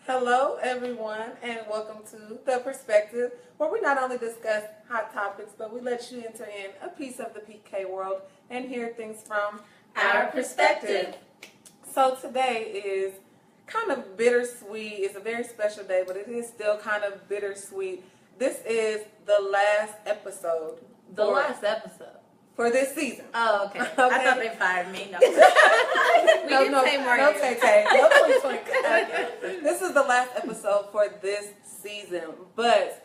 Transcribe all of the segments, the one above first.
Hello, everyone, and welcome to The Perspective, where we not only discuss hot topics, but we let you enter in a piece of the PK world and hear things from our perspective. So today is kind of bittersweet. It's a very special day, but it is still kind of bittersweet. This is the last episode. Last episode? For this season. Oh, okay. I thought they fired me. No. No, Tay-Tay. No, twink. This is the last episode for this season, but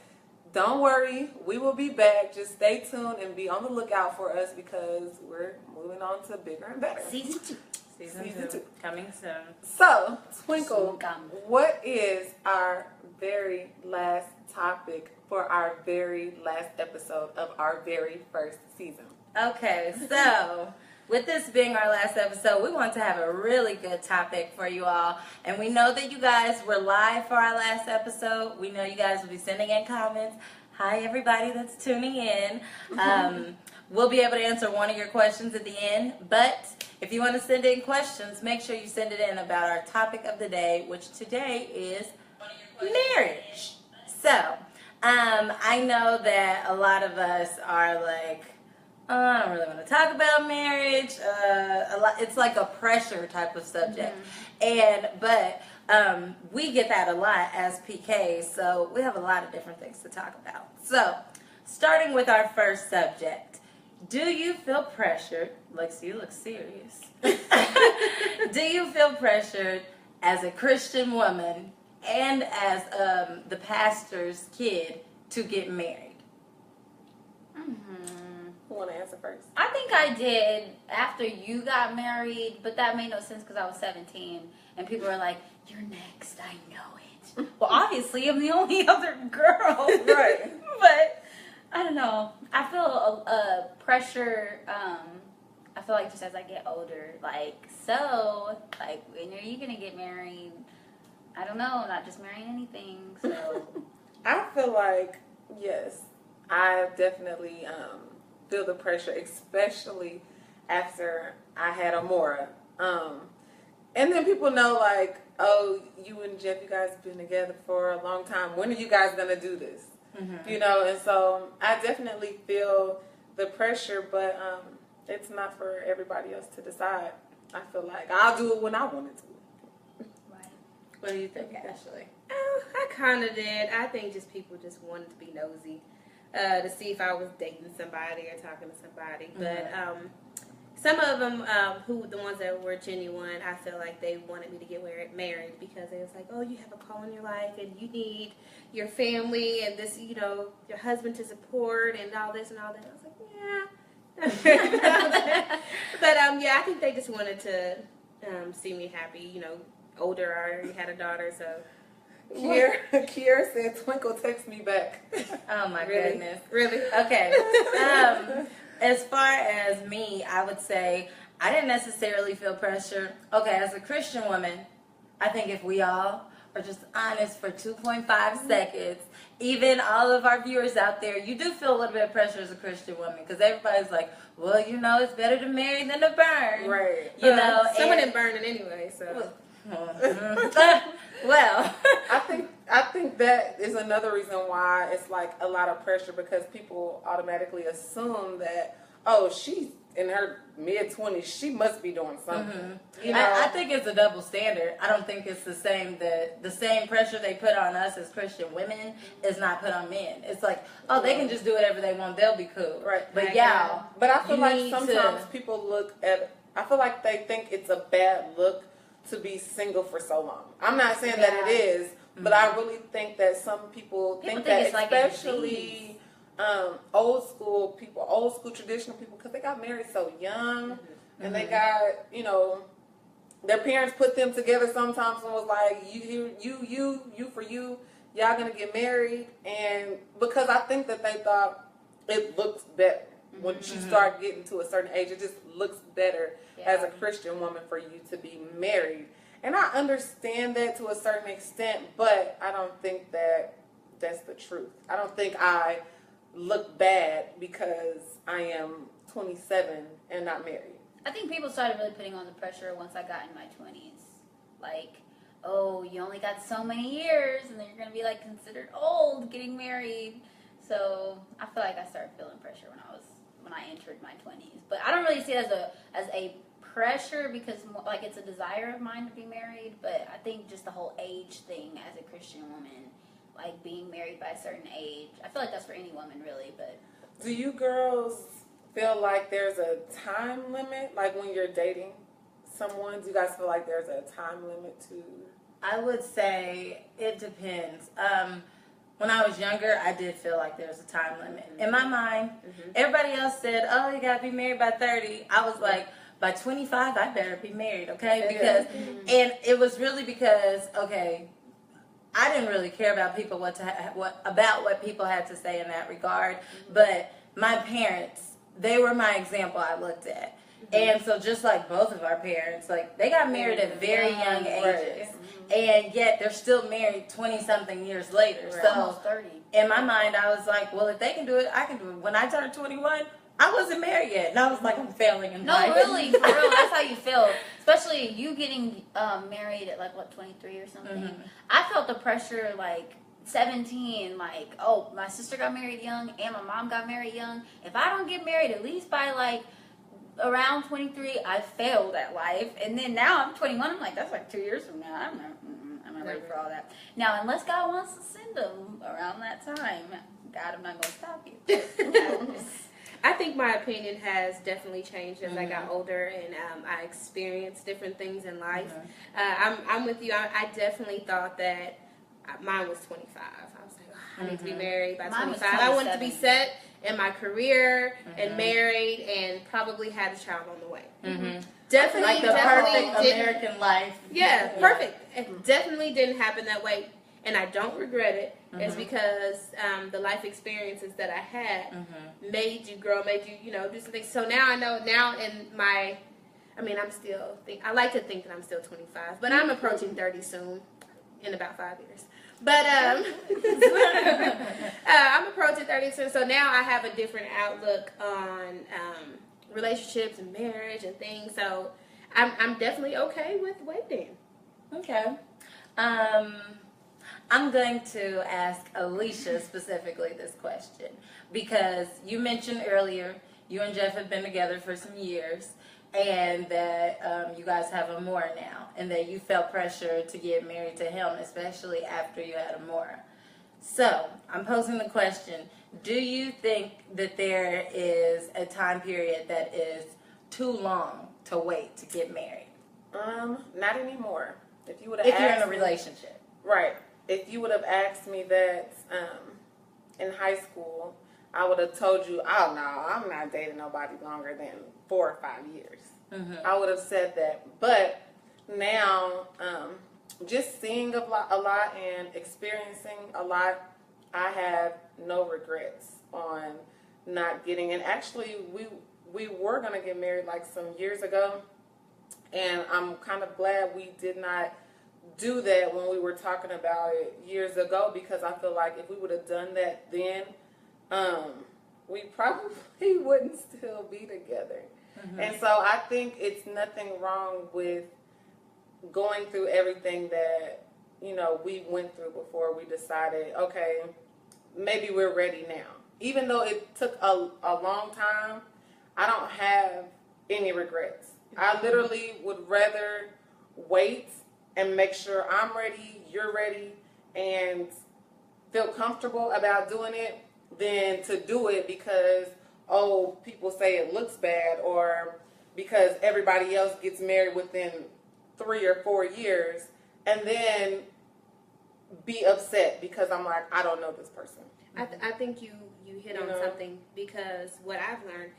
don't worry, we will be back. Just stay tuned and be on the lookout for us because we're moving on to bigger and better. Season 2. Season 2. Coming soon. So, Twinkle, what is our very last topic for our very last episode of our very first season? Okay, so with this being our last episode, we want to have a really good topic for you all. And we know that you guys were live for our last episode. We know you guys will be sending in comments. Hi, everybody that's tuning in. We'll be able to answer one of your questions at the end. But if you want to send in questions, make sure you send it in about our topic of the day, which today is marriage. So, I know that a lot of us are like, I don't really want to talk about marriage. It's like a pressure type of subject. But we get that a lot as PKs, so we have a lot of different things to talk about. So, starting with our first subject, do you feel pressured? Lexi, you look serious. Do you feel pressured as a Christian woman and as the pastor's kid to get married? Who want to answer first? I think I did after you got married, but that made no sense because I was 17 and people were like, "You're next, I know it." Well, obviously, I'm the only other girl. Right. But I don't know. I feel a pressure. I feel like just as I get older, when are you going to get married? I don't know, not just marrying anything. So I feel like, yes, I definitely feel the pressure, especially after I had Amora. And then people know, like, oh, you and Jeff, you guys have been together for a long time. When are you guys going to do this? You know, and so I definitely feel the pressure, but it's not for everybody else to decide. I feel like I'll do it when I want it to. Right. What do you think, Ashley? I kind of did. I think just people just wanted to be nosy. To see if I was dating somebody or talking to somebody. But some of them, the ones that were genuine, I feel like they wanted me to get married because it was like, oh, you have a call in your life and you need your family and this, your husband to support and all this and all that. I was like, yeah. But I think they just wanted to see me happy. Older, I already had a daughter, so. Kiera said, Twinkle, text me back. Oh my Really? goodness. Really? Okay. As far as me, I would say I didn't necessarily feel pressure. Okay, as a Christian woman, I think if we all are just honest for 2.5 seconds, even all of our viewers out there, you do feel a little bit of pressure as a Christian woman because everybody's like, well, it's better to marry than to burn. Right. Someone didn't burn it anyway, so. Well, I think that is another reason why it's like a lot of pressure because people automatically assume that, oh, she's in her mid-20s, she must be doing something. I think it's a double standard. I don't think it's the same pressure they put on us as Christian women is not put on men. It's like, oh, they can just do whatever they want, they'll be cool. Right. But y'all, but I feel like sometimes people I feel like they think it's a bad look to be single for so long. I'm not saying that it is, but I really think that some people think that, it's especially old school traditional people, because they got married so young, and they got, their parents put them together sometimes and was like, you for you, y'all gonna get married, and because I think that they thought it looks better. When you start getting to a certain age, it just looks better as a Christian woman for you to be married. And I understand that to a certain extent, but I don't think that that's the truth. I don't think I look bad because I am 27 and not married. I think people started really putting on the pressure once I got in my 20s. Like, oh, you you only got so many years, and then you're gonna be like considered old getting married. So I feel like I started feeling pressure when I entered my 20s. But I don't really see it as a pressure because like it's a desire of mine to be married. But I think just the whole age thing as a Christian woman, like being married by a certain age, I feel like that's for any woman really. But do you girls feel like there's a time limit, like when you're dating someone? Do you guys feel like there's a time limit to? I would say it depends. When I was younger, I did feel like there was a time limit. In my mind, everybody else said, oh, you got to be married by 30. I was like, by 25, I better be married, okay? Because, and it was really because, okay, I didn't really care about people what people had to say in that regard. But my parents, they were my example I looked at. And so just like both of our parents, like they got married at very young ages. And yet they're still married 20-something years later. Right. So Almost 30. in my mind, I was like, well, if they can do it, I can do it. When I turned 21, I wasn't married yet. And I was like, I'm failing in life. No, really, for real, that's how you feel. Especially you getting married at like, 23 or something. I felt the pressure like 17, like, oh, my sister got married young and my mom got married young. If I don't get married at least by like around 23, I failed at life. And then now I'm 21, I'm like, that's like 2 years from now. I'm not ready for all that. Now, unless God wants to send them around that time, God, I'm not going to stop you. I think my opinion has definitely changed as I got older and I experienced different things in life. I'm with you. I definitely thought that mine was 25. I was like, oh, I need to be married by 25. I wanted to be set in my career and married and probably had a child on the way. Definitely, like the perfect American life. Yeah, perfect. It definitely didn't happen that way, and I don't regret it. It's because the life experiences that I had made you grow, made you, do some things. So now I know. Now in my, I like to think that I'm still 25, but I'm approaching 30 soon, in about 5 years. But I'm approaching 30 soon, so now I have a different outlook on relationships and marriage and things. So I'm definitely okay with waiting. Okay. I'm going to ask Alicia specifically this question because you mentioned earlier you and Jeff have been together for some years and that you guys have a more now and that you felt pressure to get married to him, especially after you had a more. So I'm posing the question, do you think that there is a time period that is too long to wait to get married? Not anymore. If you're in a relationship. Right. If you would have asked me that in high school, I would have told you, oh, no, I'm not dating nobody longer than 4 or 5 years. I would have said that. But now, just seeing a lot and experiencing a lot, I have no regrets on not getting. And actually, we were going to get married like some years ago. And I'm kind of glad we did not do that when we were talking about it years ago, because I feel like if we would have done that then, we probably wouldn't still be together. And so I think it's nothing wrong with going through everything that, we went through before we decided, okay, maybe we're ready now. Even though it took a long time, I don't have any regrets. I literally would rather wait and make sure I'm ready, you're ready, and feel comfortable about doing it than to do it because, people say it looks bad or because everybody else gets married within 3 or 4 years and then be upset because I'm like, I don't know this person. I think you hit on something because what I've learned,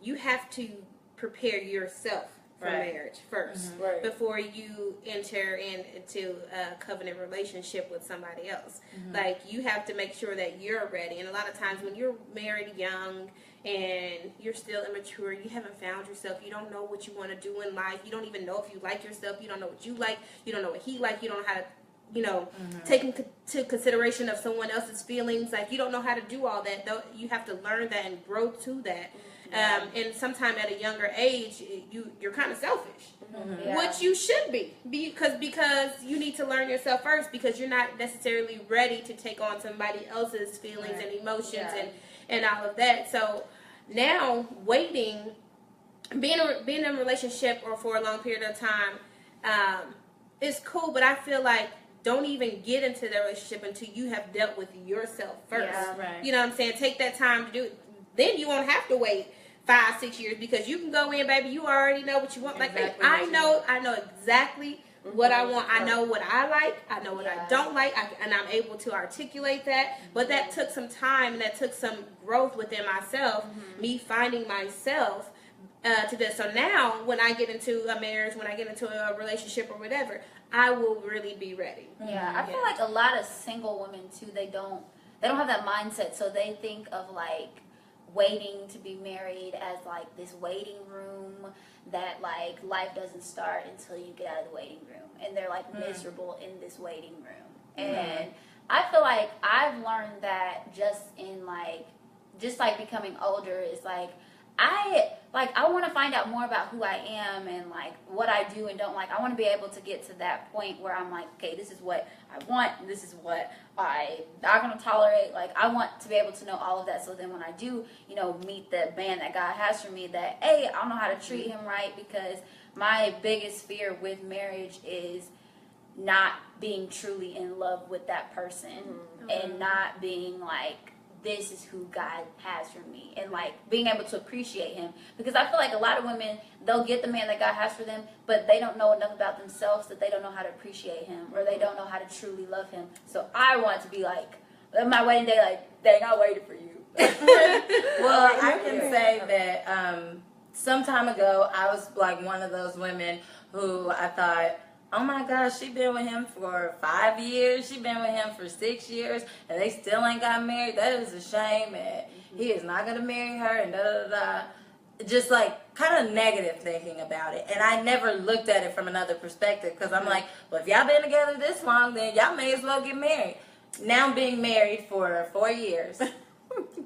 you have to prepare yourself for marriage first before you enter into a covenant relationship with somebody else. Like, you have to make sure that you're ready. And a lot of times when you're married young and you're still immature, you haven't found yourself, you don't know what you want to do in life, you don't even know if you like yourself, you don't know what you like, you don't know what he like, you don't know how to taking to consideration of someone else's feelings. Like, you don't know how to do all that, though. You have to learn that and grow to that. And sometime at a younger age, you're kind of selfish, which you should be, because you need to learn yourself first, because you're not necessarily ready to take on somebody else's feelings and emotions and all of that. So now waiting, being in a relationship or for a long period of time is cool, but I feel like don't even get into the relationship until you have dealt with yourself first. Yeah, right. You know what I'm saying? Take that time to do it. Then you won't have to wait 5-6 years, because you can go in, baby, you already know what you want. Exactly. Like, I know exactly what I want. I know what I like. I know what I don't like, and I'm able to articulate that. But that took some time, and that took some growth within myself, me finding myself to this. So now, when I get into a marriage, when I get into a relationship or whatever, I will really be ready. Yeah, I feel like a lot of single women too, they don't have that mindset, so they think of like waiting to be married as like this waiting room that like life doesn't start until you get out of the waiting room, and they're like miserable in this waiting room. And I feel like I've learned that just becoming older is like I want to find out more about who I am and like what I do and don't like. I want to be able to get to that point where I'm like, okay, this is what I want, this is what I'm not going to tolerate. Like, I want to be able to know all of that, so then when I do, meet the man that God has for me, that, hey, I don't know how to treat him right, because my biggest fear with marriage is not being truly in love with that person and not being like, this is who God has for me, and like being able to appreciate him, because I feel like a lot of women, they'll get the man that God has for them, but they don't know enough about themselves that they don't know how to appreciate him, or they don't know how to truly love him. So I want to be like, my wedding day, like, dang, I waited for you. Well, I can say that some time ago, I was like one of those women who I thought, oh my gosh, she been with him for 5 years. She been with him for 6 years, and they still ain't got married. That is a shame, and he is not gonna marry her, and da da da. Just like kind of negative thinking about it, and I never looked at it from another perspective, because I'm like, well, if y'all been together this long, then y'all may as well get married. Now being married for 4 years,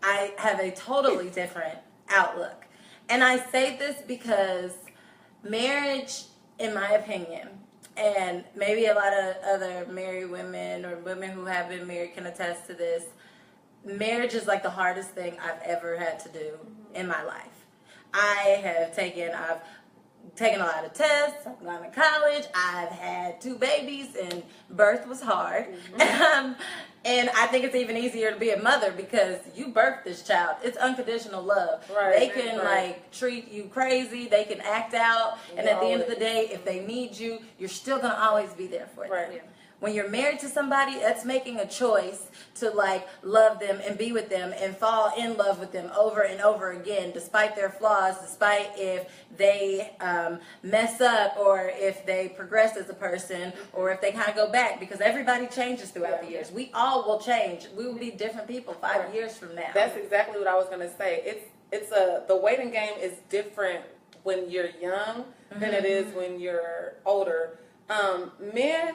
I have a totally different outlook, and I say this because marriage, in my opinion, and maybe a lot of other married women or women who have been married can attest to this, marriage is like the hardest thing I've ever had to do in my life. I've taken a lot of tests, I've gone to college, I've had 2 babies, and birth was hard. And I think it's even easier to be a mother, because you birthed this child. It's unconditional love. Right, they can like treat you crazy, they can act out, and at the end of the day, if they need you, you're still gonna always be there for them. Right. When you're married to somebody, that's making a choice to like love them and be with them and fall in love with them over and over again, despite their flaws, despite if they mess up, or if they progress as a person, or if they kind of go back, because everybody changes throughout the years. We all will change. We will be different people 5 years from now. That's exactly what I was gonna say. The waiting game is different when you're young than it is when you're older. Men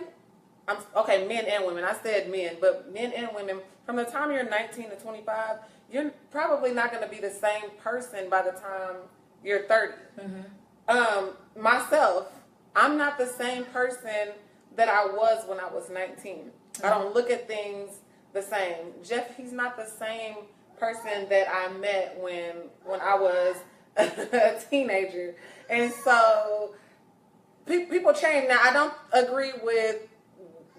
and women. I said men, but men and women, from the time you're 19 to 25, you're probably not going to be the same person by the time you're 30. Myself, I'm not the same person that I was when I was 19. I don't look at things the same. Jeff, he's not the same person that I met when I was a teenager. And so people change. Now, I don't agree with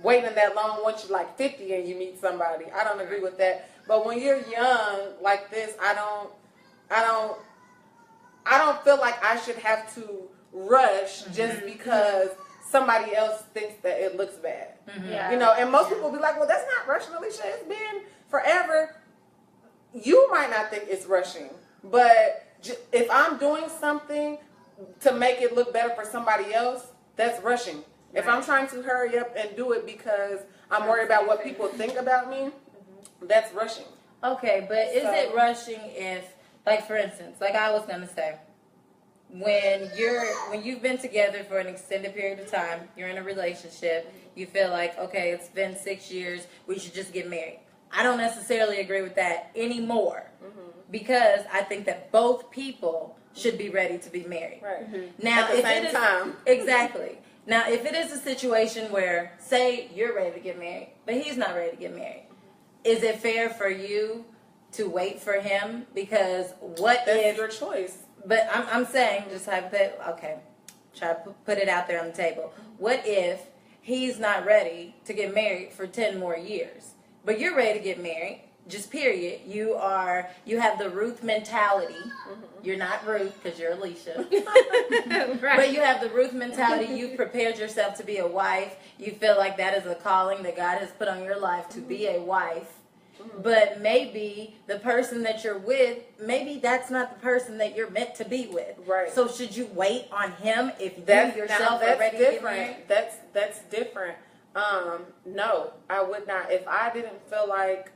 waiting that long once you're like 50 and you meet somebody. I don't agree with that. But when you're young like this, I don't feel like I should have to rush just because somebody else thinks that it looks bad. Yeah. And most people be like, well, that's not rushing, Alicia. It's been forever. You might not think it's rushing, but if I'm doing something to make it look better for somebody else, that's rushing. If I'm trying to hurry up and do it because I'm worried about what people think about me, that's rushing. Okay, but is it rushing if, like, for instance, like I was going to say, when you've been together for an extended period of time, you're in a relationship, you feel like, okay, it's been 6 years, we should just get married. I don't necessarily agree with that anymore, because I think that both people should be ready to be married. Right. Now, At the same time. Exactly. Now, if it is a situation where, say, you're ready to get married, but he's not ready to get married, is it fair for you to wait for him? Because what That's if your choice. But I'm saying, just hypothetical, okay, try to put it out there on the table. What if he's not ready to get married for 10 more years, but you're ready to get married, just period. You have the Ruth mentality. You're not Ruth because you're Alicia. Right. But you have the Ruth mentality. You've prepared yourself to be a wife. You feel like that is a calling that God has put on your life to be a wife. But maybe the person that you're with, maybe that's not the person that you're meant to be with. Right. So should you wait on him if you yourself that's are ready to get different. married? That's different. No, I would not. If I didn't feel like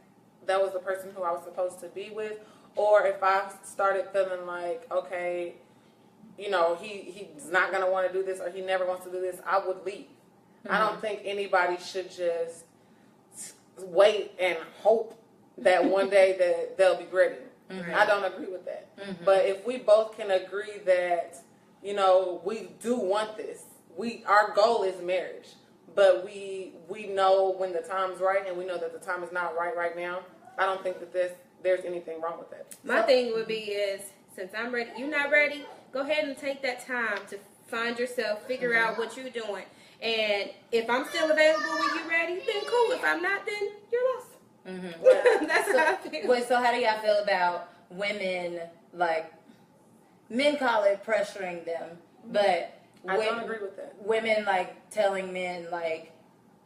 that was the person who I was supposed to be with, or if I started feeling like, okay, you know, he's not gonna want to do this, or he never wants to do this, I would leave. I don't think anybody should just wait and hope that one day that they'll be ready. I don't agree with that. But if we both can agree that, you know, we do want this, our goal is marriage, but we know when the time's right, and we know that the time is not right now, I don't think that there's anything wrong with that. My thing would be is, since I'm ready, you're not ready, go ahead and take that time to find yourself, figure out what you're doing. And if I'm still available when you're ready, then cool. If I'm not, then you're lost. That's how I feel. Wait, so how do y'all feel about women, like, men call it pressuring them, but I don't agree with that. Women, like, telling men, like,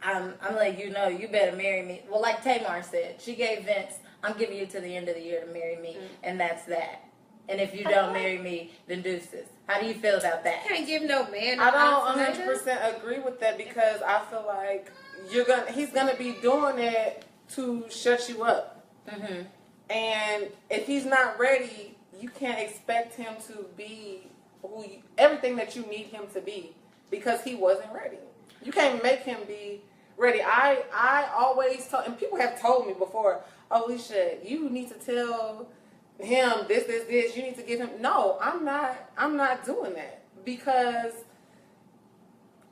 I'm letting you know, you better marry me. Well, like Tamar said, she gave Vince, I'm giving you to the end of the year to marry me, and that's that. And if you don't marry me, then deuces. How do you feel about that? Can't give no man. I don't 100% agree with that, because I feel like he's gonna be doing it to shut you up. And if he's not ready, you can't expect him to be everything that you need him to be, because he wasn't ready. You can't make him be ready. I always tell, and people have told me before, Alicia, you need to tell him this. You need to give him. No, I'm not doing that, because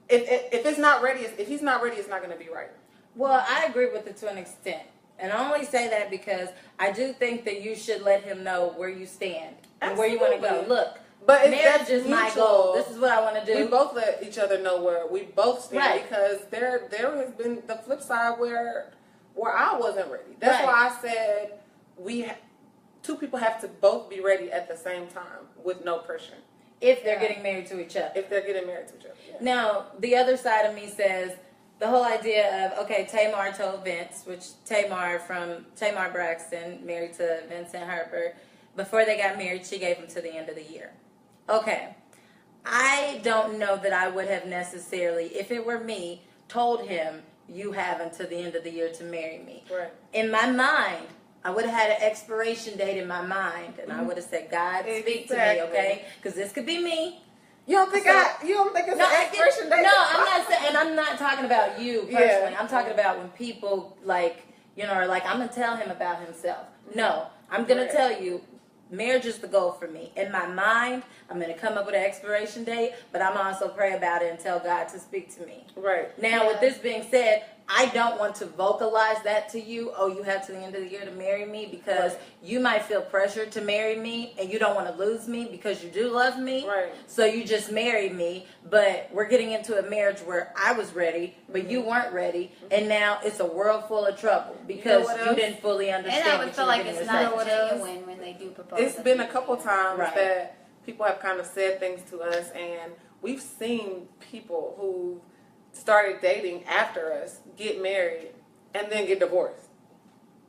if it's not ready, if he's not ready, it's not going to be right. Well, I agree with it to an extent. And I only say that because I do think that you should let him know where you stand and where you want to go. Look, but marriage is my goal. This is what I want to do. We both let each other know where we both stand, right. Because there has been the flip side where I wasn't ready. That's why I said two people have to both be ready at the same time with no pressure. If they're getting married to each other. If they're getting married to each other. Yeah. Now, the other side of me says, the whole idea of, okay, Tamar told Vince, which Tamar Braxton, married to Vincent Harper, before they got married, she gave him to the end of the year. Okay. I don't know that I would have necessarily, if it were me, told him, you have until the end of the year to marry me. Right. In my mind, I would have had an expiration date in my mind, and I would have said, God, speak to me, okay? Because this could be me. You don't think it's an expiration date? No, I'm not saying, and I'm not talking about you personally. Yeah. I'm talking about when people, like, you know, are like, I'm going to tell him about himself. No, I'm going to tell you, marriage is the goal for me. In my mind, I'm going to come up with an expiration date, but I'm also pray about it and tell God to speak to me. Right. Now, with this being said, I don't want to vocalize that to you. Oh, you have to the end of the year to marry me, because you might feel pressured to marry me and you don't want to lose me because you do love me. Right. So you just married me, but we're getting into a marriage where I was ready, but you weren't ready, and now it's a world full of trouble because you didn't fully understand. And I would feel like it's not yourself. genuine when they do propose. It's been a couple times that people have kind of said things to us, and we've seen people who started dating after us get married and then get divorced.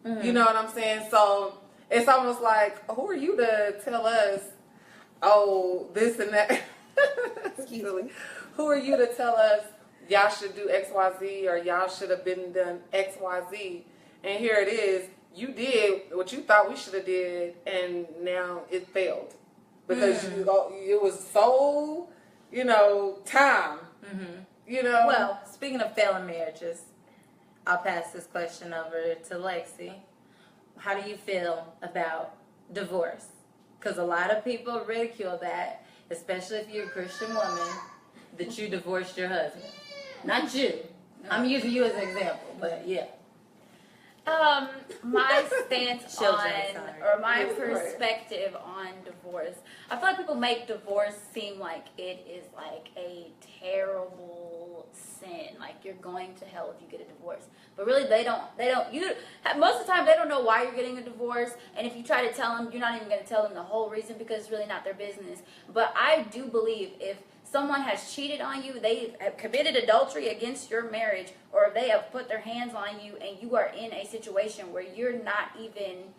You know what I'm saying? So it's almost like, who are you to tell us, oh, this and that? Excuse me. Who are you to tell us y'all should do XYZ, or y'all should have been done XYZ? And here it is. You did what you thought we should have did, and now it failed. because it was so, time. Well, speaking of failing marriages, I'll pass this question over to Lexi. How do you feel about divorce? Because a lot of people ridicule that, especially if you're a Christian woman, that you divorced your husband. Not you. I'm using you as an example, but yeah. My stance Children, or my perspective on divorce. I feel like people make divorce seem like it is like a terrible sin. Like you're going to hell if you get a divorce. But really most of the time they don't know why you're getting a divorce. And if you try to tell them, you're not even going to tell them the whole reason because it's really not their business. But I do believe if someone has cheated on you, they have committed adultery against your marriage, or if they have put their hands on you and you are in a situation where you're not even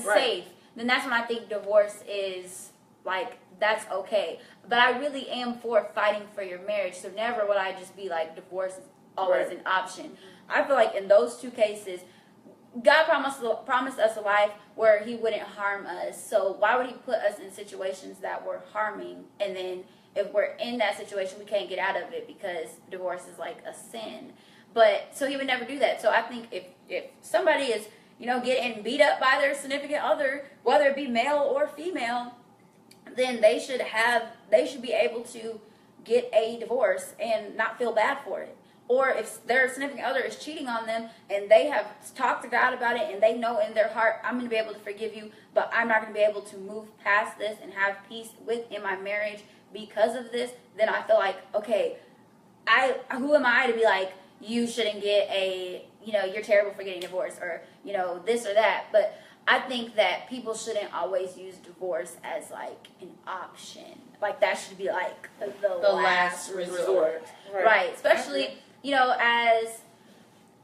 safe, then that's when I think divorce is like, that's okay. But I really am for fighting for your marriage, so never would I just be like, divorce is always an option. I feel like in those two cases, God promised us a life where he wouldn't harm us. So why would he put us in situations that were harming? And then if we're in that situation, we can't get out of it because divorce is like a sin. But so he would never do that. So I think if somebody is, getting beat up by their significant other, whether it be male or female, then they should be able to get a divorce and not feel bad for it. Or if their significant other is cheating on them and they have talked to God about it and they know in their heart, I'm going to be able to forgive you, but I'm not going to be able to move past this and have peace in my marriage because of this, then I feel like, okay, who am I to be like, you shouldn't get you're terrible for getting divorced or, this or that. But I think that people shouldn't always use divorce as like an option. Like that should be like the last resort. Right. Especially, as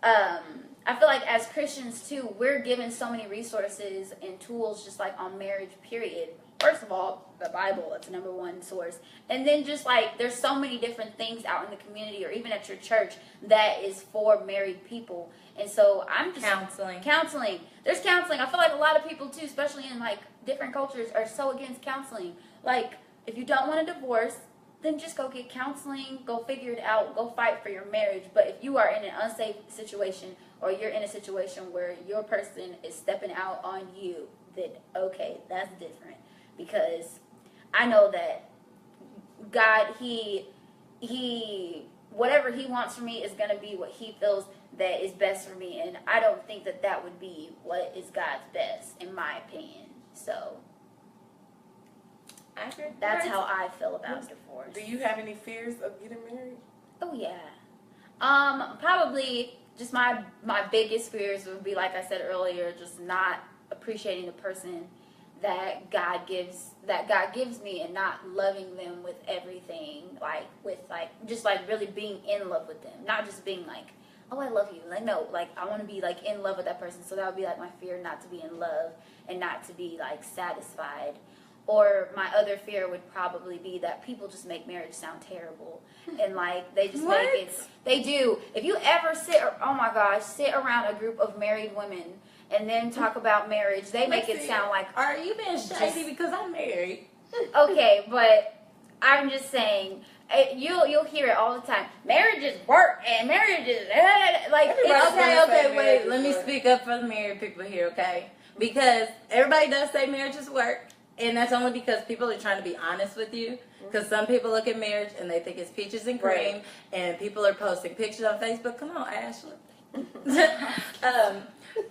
I feel like as Christians too, we're given so many resources and tools just like on marriage, period. First of all, the Bible, that's the number one source. And then just like there's so many different things out in the community or even at your church that is for married people. And so I'm just counseling. There's counseling. I feel like a lot of people too, especially in like different cultures, are so against counseling. Like if you don't want a divorce, then just go get counseling, go figure it out, go fight for your marriage. But if you are in an unsafe situation or you're in a situation where your person is stepping out on you, then okay, that's different. Because I know that God, he whatever he wants for me is going to be what he feels that is best for me. And I don't think that would be what is God's best, in my opinion. So that's how I feel about divorce. Do you have any fears of getting married? Oh yeah. Probably just my biggest fears would be, like I said earlier, just not appreciating the person that God gives me and not loving them with everything, just really being in love with them, not just being like, oh, I love you. Like, no, like I want to be like in love with that person. So that would be like my fear, not to be in love and not to be like satisfied. Or my other fear would probably be that people just make marriage sound terrible. And like they just make it, they do. If you ever sit around a group of married women and then talk about marriage, they make it sound like, are you being shady because I'm married? Okay, but I'm just saying, you'll hear it all the time. Marriage is work and marriage is like. Okay, wait. Let me speak up for the married people here, okay? Because everybody does say marriage is work, and that's only because people are trying to be honest with you. Because some people look at marriage and they think it's peaches and cream, and people are posting pictures on Facebook. Come on, Ashley.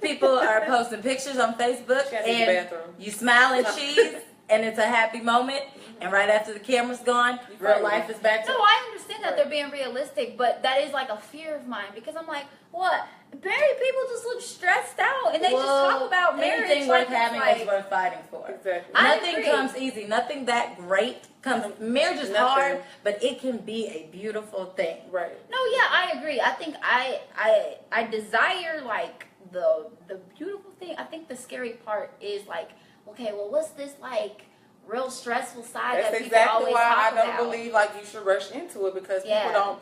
People are posting pictures on Facebook and you smile and cheese and it's a happy moment, and right after the camera's gone, real life is back to... No, I understand that they're being realistic, but that is like a fear of mine because I'm like, what? Married people just look stressed out and they just talk about marriage. Anything worth having is worth fighting for. Exactly. Nothing comes easy. Nothing that great comes. Marriage is hard, but it can be a beautiful thing. Right. No, yeah, I agree. I think I desire like the beautiful thing. I think the scary part is like, okay, well, what's this like real stressful side that people always talk about? That's exactly why I don't believe like you should rush into it, because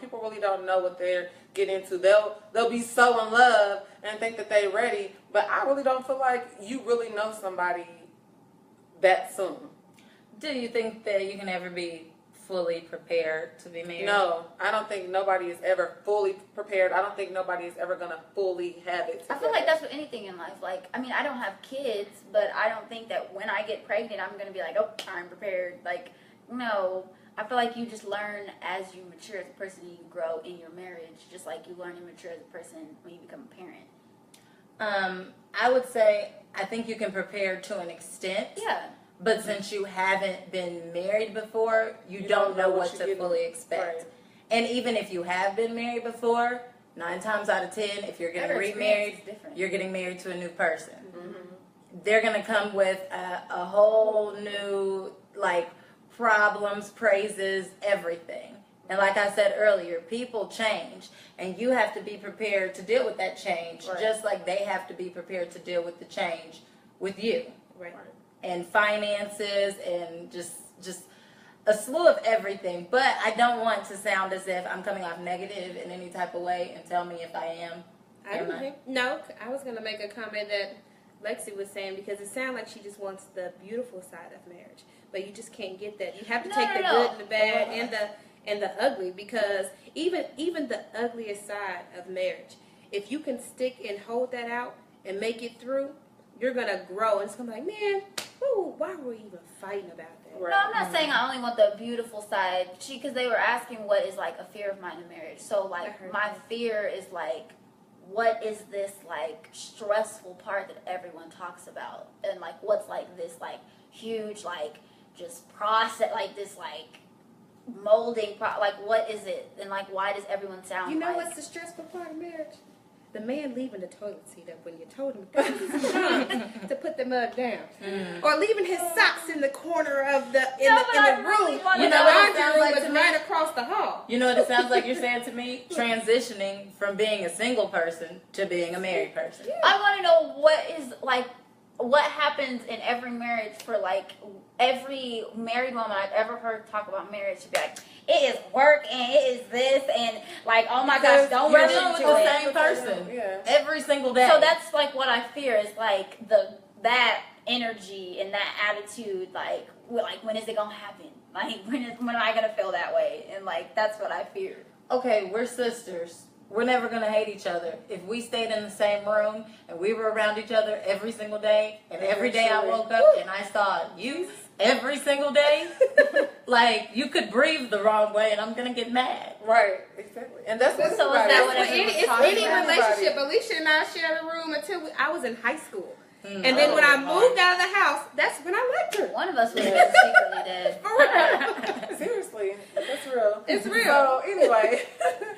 people really don't know what they're getting into. They'll be so in love and think that they're ready, but I really don't feel like you really know somebody that soon. Do you think that you can ever be fully prepared to be married? No, I don't think nobody is ever fully prepared. I don't think nobody is ever going to fully have it together. I feel like that's with anything in life. Like, I mean, I don't have kids, but I don't think that when I get pregnant, I'm going to be like, oh, I'm prepared. Like, no. I feel like you just learn as you mature as a person and you grow in your marriage, just like you learn and mature as a person when you become a parent. I would say I think you can prepare to an extent. Yeah. But since you haven't been married before, you don't know what to fully expect. Right. And even if you have been married before, 9 times out of 10, if you're getting Every remarried, experience is different. you're getting married to a new person. Mm-hmm. They're going to come with a whole new, like, problems, praises, everything. And like I said earlier, people change. And you have to be prepared to deal with that change, Right. just like they have to be prepared to deal with the change with you. Right. And finances and just a slew of everything. But I don't want to sound as if I'm coming off negative in any type of way, and tell me if I am. I don't think. No, I was going to make a comment that Lexi was saying, because it sounds like she just wants the beautiful side of marriage, but you just can't get that. You have to take the good and the bad and the ugly, because even the ugliest side of marriage, if you can stick and hold that out and make it through, you're gonna grow, and it's gonna be like, man, why were we even fighting about that? Right. No, I'm not saying I only want the beautiful side. Because they were asking what is like a fear of mine in marriage. So like my fear is like, what is this like stressful part that everyone talks about, and like what's like this like huge like just process, like this like molding like what is it, and like why does everyone sound You know like, what's the stressful part of marriage? The man leaving the toilet seat up when you told him to put the mug down, or leaving his socks in the corner of the really room. wanna You The know what it laundry sounds room like was to me? right across the hall. You know what it sounds like you're saying to me? Transitioning from being a single person to being a married person. I want to know what is like what happens in every marriage for like every married woman I've ever heard talk about marriage to be like, it is work and it is this and like, oh my gosh, don't You're rush dealing with into the it. same person Yeah. every single day. So that's like what I fear is like that energy and that attitude, like when is it gonna happen? Like when am I gonna feel that way? And like that's what I fear. okay, we're sisters. We're never going to hate each other. If we stayed in the same room and we were around each other every single day, and every day I woke up and I saw you every single day, like, you could breathe the wrong way and I'm going to get mad. Right, exactly. And that's what So is that what everybody- everyone's It's talking any about? relationship. Alicia and I shared a room until I was in high school. Mm. And then when I Oh, moved out of the house, that's when I left her. One of us was secretly dead. For real. Seriously, that's real. It's real. So anyway,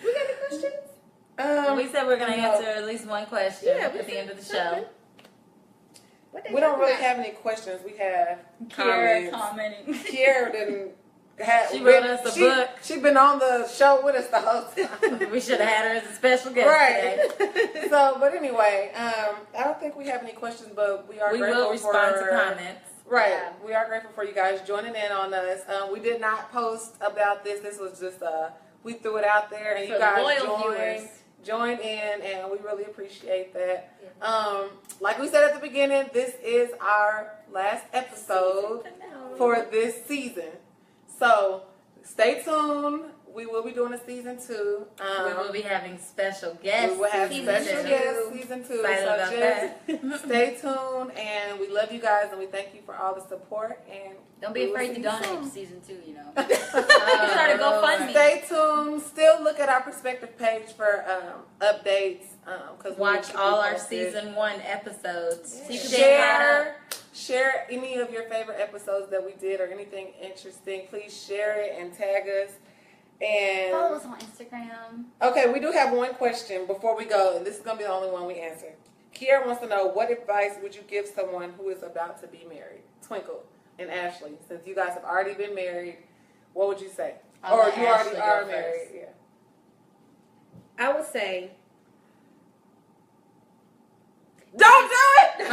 We got any questions? We said we're going to no. answer at least one question at the end of the show. We don't really have any questions. We have Kiara comments. commenting. Kiara didn't have. She wrote us a book. She's been on the show with us the whole time. We should have had her as a special guest Right. today. So, but anyway, I don't think we have any questions, but we are We grateful will respond for to comments. Right. Yeah. We are grateful for you guys joining in on us. We did not post about this. This was just we threw it out there, and For you the guys loyal viewers. joined in, and we really appreciate that. Like we said at the beginning, this is our last episode for this season. So stay tuned. We will be doing a season 2. We will be having special guests. We will have Season special 2. guests season 2. Excited So about just that. stay tuned, and we love you guys, and we thank you for all the support. And Don't be we will afraid see to you donate soon. to season 2, you know. Start a GoFundMe. Stay tuned. Still look at our perspective page for updates. Cause we will Watch keep all you our posted. season 1 episodes. So you can get caught up. Share any of your favorite episodes that we did or anything interesting. Please share it and tag us. And Follow us on Instagram. okay, we do have one question before we go, and this is gonna be the only one we answer. Kiara wants to know, what advice would you give someone who is about to be married? Twinkle and Ashley, since you guys have already been married, what would you say? I'll Or let you already Ashley are go married? first. Yeah. I would say, Don't do it.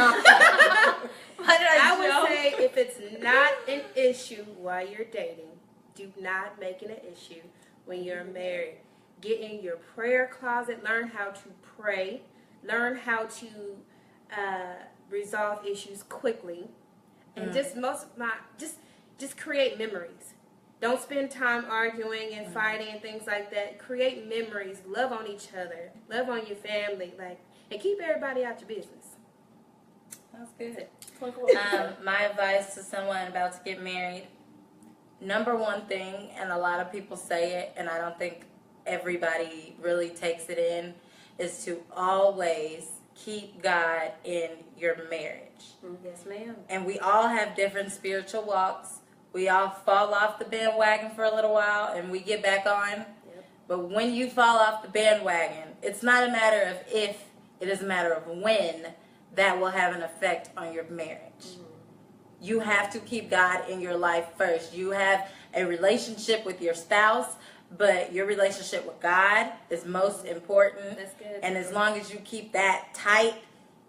I would say if it's not an issue while you're dating, do not make it an issue when you're married. Get in your prayer closet. Learn how to pray. Learn how to resolve issues quickly. and just create memories. Don't spend time arguing and fighting and things like that. Create memories. Love on each other. Love on your family. And keep everybody out your business. That's good. My advice to someone about to get married, number one thing, and a lot of people say it, and I don't think everybody really takes it in, is to always keep God in your marriage. Yes, ma'am. And we all have different spiritual walks. We all fall off the bandwagon for a little while and we get back on. Yep. But when you fall off the bandwagon, it's not a matter of if, it is a matter of when that will have an effect on your marriage. Mm-hmm. You have to keep God in your life first. You have a relationship with your spouse, but your relationship with God is most important. That's good. And as long as you keep that tight,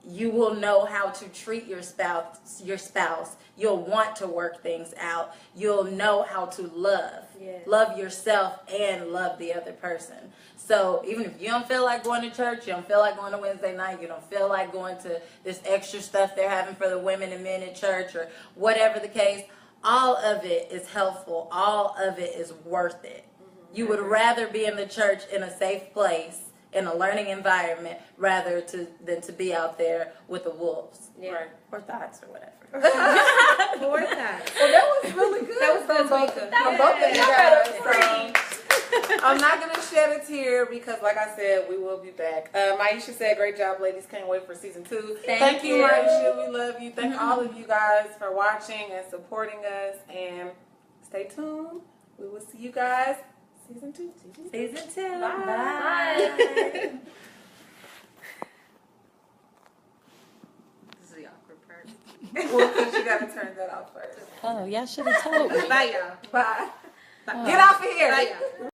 you will know how to treat your spouse. You'll want to work things out. You'll know how to love. Yes. Love yourself and love the other person. So even if you don't feel like going to church, you don't feel like going to Wednesday night, you don't feel like going to this extra stuff they're having for the women and men in church or whatever the case, all of it is helpful. All of it is worth it. Mm-hmm. You would rather be in the church in a safe place, in a learning environment, rather than to be out there with the wolves. Yeah. Right. Or thoughts or whatever. Or thoughts. Well, that was really good. That was from both of you guys. So, I'm not going to shed a tear because, like I said, we will be back. Maisha said, great job, ladies. Can't wait for season 2. Thank you, Maisha. We love you. Thank all of you guys for watching and supporting us. And stay tuned. We will see you guys season 2. Season 2. Bye. Bye. This is the awkward part. Well, because you got to turn that off first. Oh, y'all should have told me. Bye, y'all. Bye. Bye. Get off of here. Bye, y'all.